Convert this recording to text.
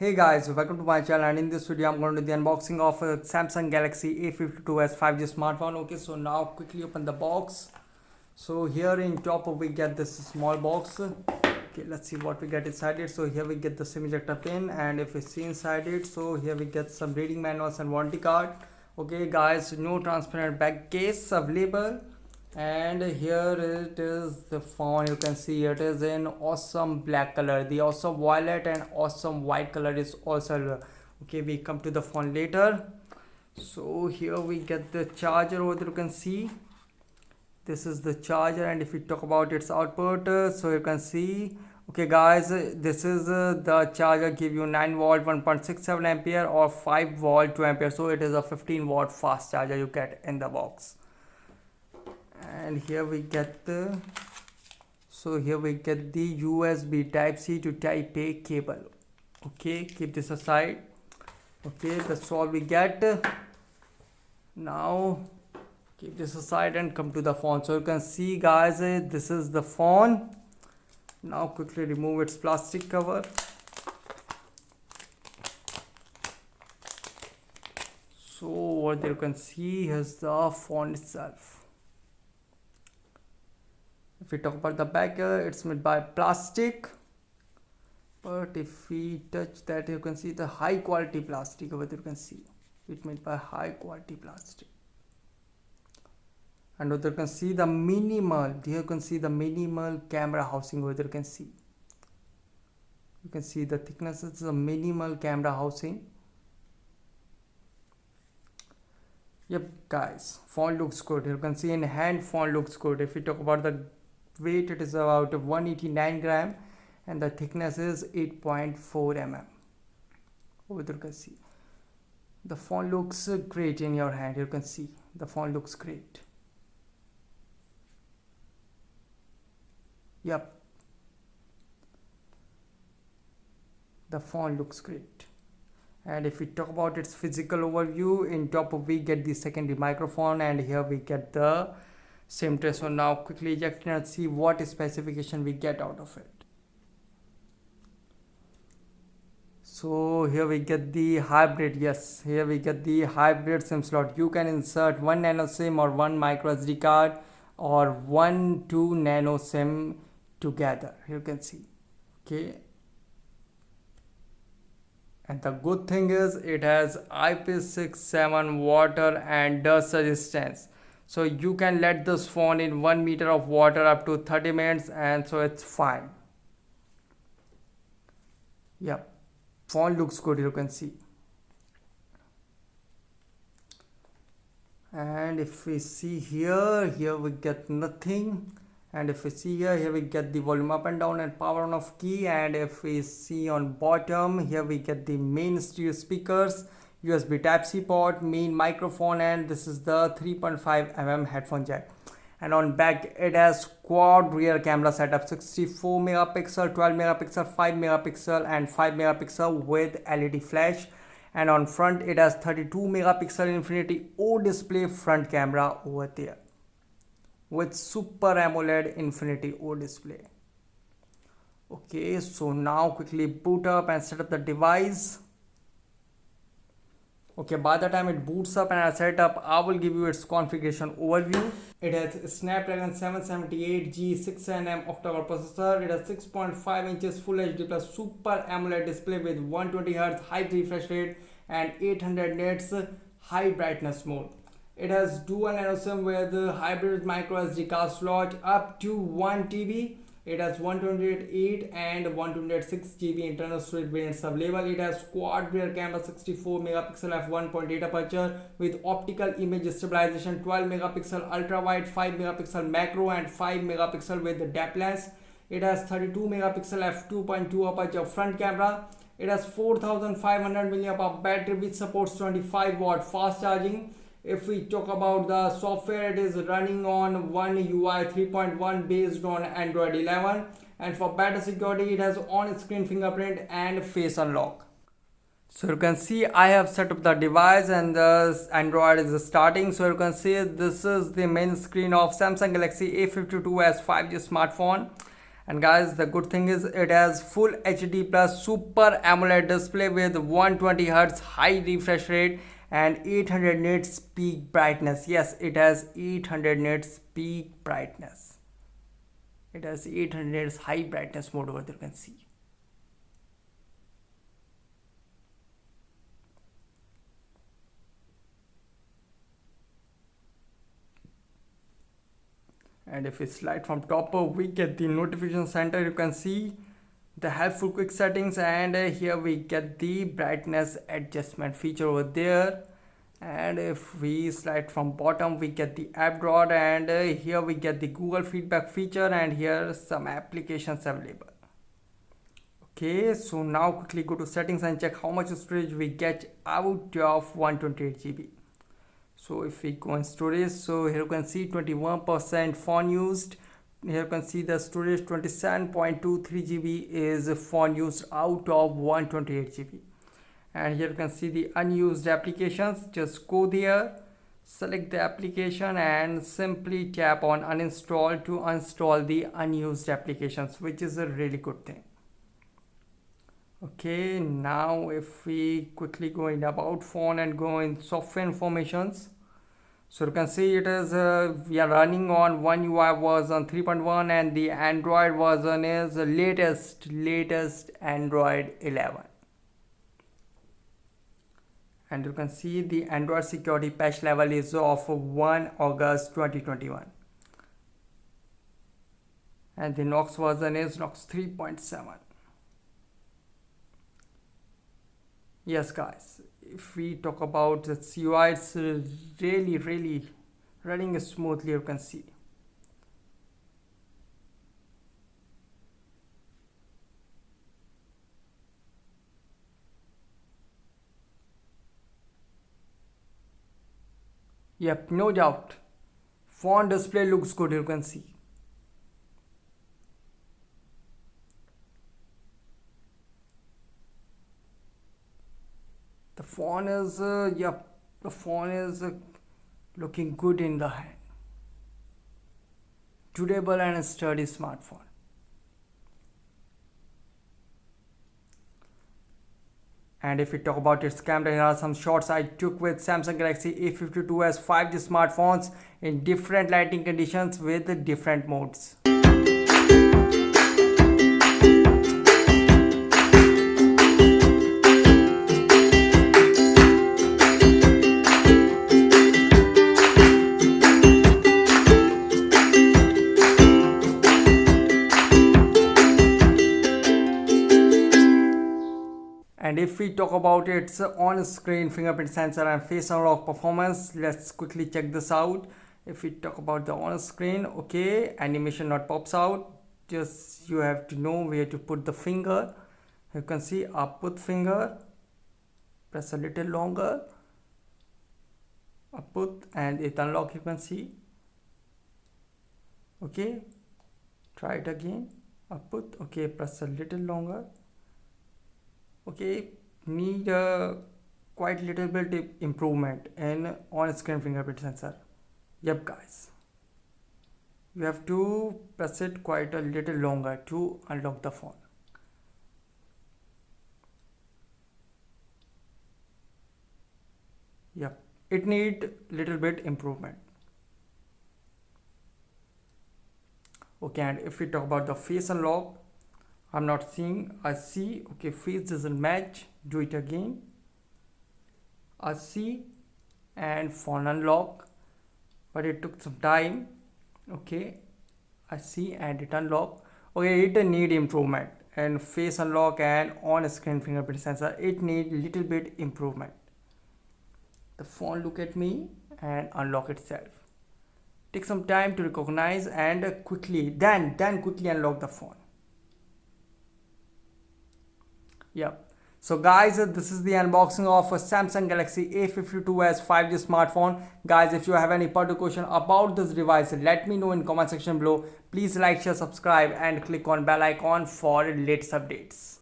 Hey guys, welcome to my channel, and in this video I'm going to do the unboxing of a Samsung Galaxy A52s 5G smartphone. Okay, so now quickly open the box. So here in top we get this small box. Okay, let's see what we get inside it. So here we get the SIM ejector pin, and if we see inside it, so here we get some reading manuals and warranty card. Okay guys, no transparent back case available. And here it is the phone. You can see it is in awesome black color. The awesome violet and awesome white color is also okay. We come to the phone later. So here we get the charger. Over there you can see this is the charger, and if we talk about its output, so you can see, okay guys, this is the charger give you 9 volt 1.67 ampere or 5 volt 2 ampere. So it is a 15 watt fast charger you get in the box. And here we get the USB type C to type A cable. Okay, keep this aside. Okay, that's all we get. Now keep this aside and come to the phone. So you can see guys, this is the phone. Now quickly remove its plastic cover. So what there you can see is the phone itself. If we talk about the back, it's made by plastic, but if we touch that, you can see the high quality plastic. Over there you can see it made by high quality plastic. And over there you can see the minimal, here you can see the minimal camera housing. Over there you can see the thickness is a minimal camera housing. Yep guys, phone looks good. You can see in hand phone looks good. If we talk about the weight, it is about 189 gram and the thickness is 8.4 mm. Over there you can see the phone looks great in your hand. You can see the phone looks great. Yep, the phone looks great. And if we talk about its physical overview, in top we get the secondary microphone, and here we get the SIM tray. So now quickly eject and see what specification we get out of it. So here we get the hybrid. Yes, here we get the hybrid SIM slot. You can insert one nano SIM or one micro SD card or 2 nano SIM together. You can see, okay. And the good thing is it has IP67 water and dust resistance. So you can let this phone in 1 meter of water up to 30 minutes, and so it's fine. Yep, phone looks good, you can see. And if we see here we get nothing. And if we see here we get the volume up and down and power on off key. And if we see on bottom, here we get the main stereo speakers, USB type C port, main microphone, and this is the 3.5 mm headphone jack. And on back it has quad rear camera setup, 64 megapixel, 12 megapixel, 5 megapixel and 5 megapixel with LED flash. And on front it has 32 megapixel Infinity O display front camera over there with Super AMOLED Infinity O display. Okay, so now quickly boot up and set up the device. Okay, by the time it boots up and I set it up, I will give you its configuration overview. It has Snapdragon 778G 6nm octa-core processor. It has 6.5 inches Full HD plus Super AMOLED display with 120Hz high refresh rate and 800 nits high brightness mode. It has dual nano SIM with hybrid micro SD card slot up to 1 TB. It has 128 and 126 GB internal storage variants available. It has quad rear camera, 64 megapixel f1.8 aperture with optical image stabilization, 12 megapixel ultra wide, 5 megapixel macro and 5 megapixel with depth lens. It has 32 megapixel f2.2 aperture front camera. It has 4500 mAh battery which supports 25 watt fast charging. If we talk about the software, it is running on One UI 3.1 based on Android 11, and for better security it has on-screen fingerprint and face unlock. So you can see I have set up the device and the Android is starting. So you can see this is the main screen of Samsung Galaxy A52s 5G smartphone. And guys, the good thing is it has full HD plus Super AMOLED display with 120Hz high refresh rate and 800 nits peak brightness. Yes, it has 800 nits peak brightness. It has 800 nits high brightness mode over there, you can see. And if we slide from top up, we get the notification center. You can see the helpful quick settings, and here we get the brightness adjustment feature over there. And if we slide from bottom, we get the app drawer, and here we get the Google feedback feature, and here some applications available. Okay, so now quickly go to settings and check how much storage we get out of 128 GB. So if we go in storage, so here you can see 21% phone used. Here you can see the storage 27.23 GB is phone used out of 128 GB. And here you can see the unused applications. Just go there, select the application and simply tap on uninstall to uninstall the unused applications, which is a really good thing. Okay, now if we quickly go in about phone and go in software informations, so you can see it is we are running on One UI version 3.1 and the Android version is the latest Android 11. And you can see the Android security patch level is of 1 August 2021. And the Knox version is Knox 3.7. Yes guys, if we talk about the CUI, it's really running smoothly, you can see. Yep, no doubt. Font display looks good, you can see. The phone is, the phone is looking good in the hand. Durable and sturdy smartphone. And if we talk about its camera, here are some shots I took with Samsung Galaxy A52s 5G smartphones in different lighting conditions with different modes. And if we talk about its on-screen fingerprint sensor and face unlock performance, let's quickly check this out. If we talk about the on-screen, okay, animation not pops out. Just you have to know where to put the finger. You can see upward finger, press a little longer, upward, and it unlock, you can see. Okay, try it again, upward, okay, press a little longer. Okay, need a quite little bit improvement in on-screen fingerprint sensor. Yep guys, you have to press it quite a little longer to unlock the phone. Yep, it need little bit improvement. Okay, and if we talk about the face unlock, I'm not seeing. I see. Okay, face doesn't match. Do it again. I see, and phone unlock, but it took some time. Okay, I see, and it unlock. Okay, it need improvement. And face unlock and on-screen fingerprint sensor, it need little bit improvement. The phone look at me and unlock itself. Take some time to recognize and quickly unlock the phone. Yep. So guys, this is the unboxing of a Samsung Galaxy A52s 5G smartphone. Guys, if you have any particular question about this device, let me know in comment section below. Please like, share, subscribe and click on bell icon for latest updates.